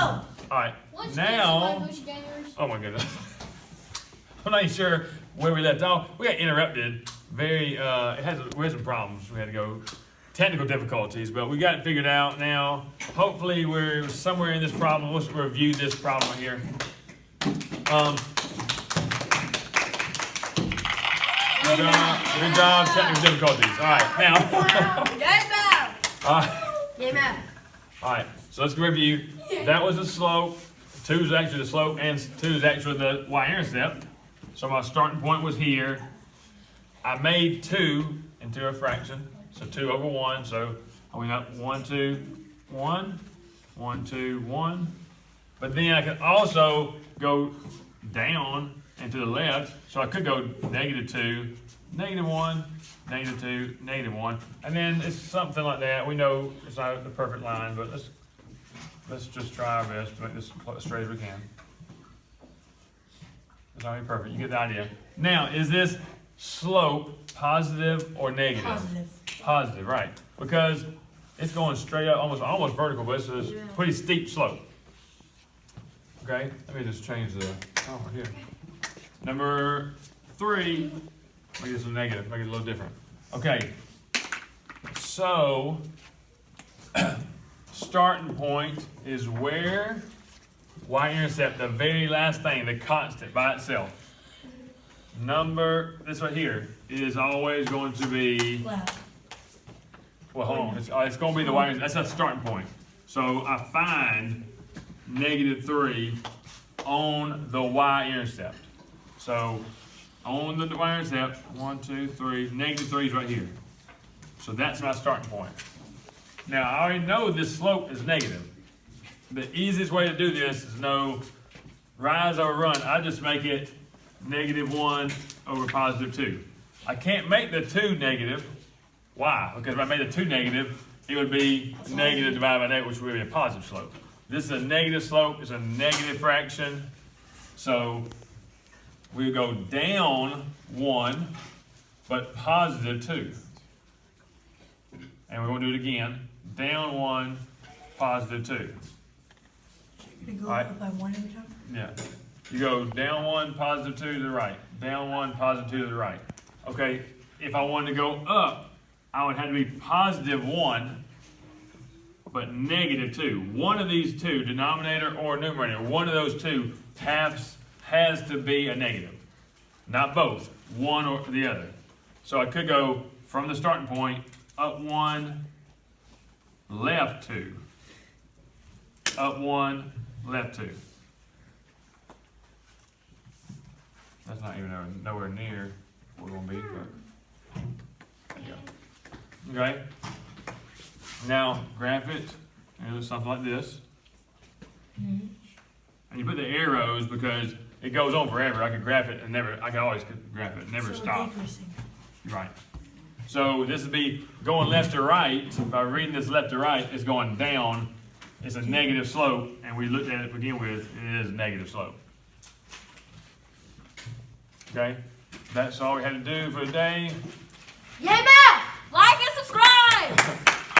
All right. Now, oh my goodness. I'm not even sure where we left off. We got interrupted. We had some problems. We had to go technical difficulties, but we got it figured out now. Hopefully, we're somewhere in this problem. Let's review this problem here. Good job, technical difficulties. All right, now. Game out. All right, so let's review. That was the slope. 2 is actually the slope, and 2 is actually the y-intercept. So my starting point was here. I made 2 into a fraction, so 2 over 1. So I went up 1, 2, 1, 1, 2, 1. But then I could also go down and to the left, so I could go -2, -1, -2, -1, and then it's something like that. We know it's not the perfect line, but let's just try our best to make this as straight as we can. It's not perfect. You get the idea. Now, is this slope positive or negative? Positive. Positive, right? Because it's going straight up, almost vertical, but it's a pretty steep slope. Okay, let me just change the color here. Number 3, make this a negative, make it a little different. Okay, so starting point is where y-intercept, the very last thing, the constant by itself. This right here is always going to be, well, hold on, it's going to be the y-intercept, that's a starting point. So I find -3 on the y-intercept. So on the y-intercept, 1, 2, 3, -3 is right here. So that's my starting point. Now I already know this slope is negative. The easiest way to do this is no rise over run. I just make it -1 over +2. I can't make the 2 negative. Why? Because if I made the 2 negative, it would be negative divided by that, which would be a positive slope. This is a negative slope. It's a negative fraction. So we go down 1, but +2. And we won't do it again. Down 1, +2. You go Right. up by 1 every time? Yeah. You go down 1, +2 to the right. Down 1, +2 to the right. Okay, if I wanted to go up, I would have to be +1, but -2. One of these two, denominator or numerator, one of those two has to be a negative. Not both, one or the other. So I could go from the starting point, up 1, left 2. Up 1, left 2. That's not even nowhere near where we're going to be, but there you go. Okay? Now, graph it, and it's something like this. Mm-hmm. And you put the arrows because it goes on forever. I could graph it and I can always graph it, never stop. Right. So this would be going left to right. By reading this left to right, it's going down. It's a negative slope, and we looked at it to begin with, it is a negative slope. Okay? That's all we had to do for today. Game out! Like and subscribe!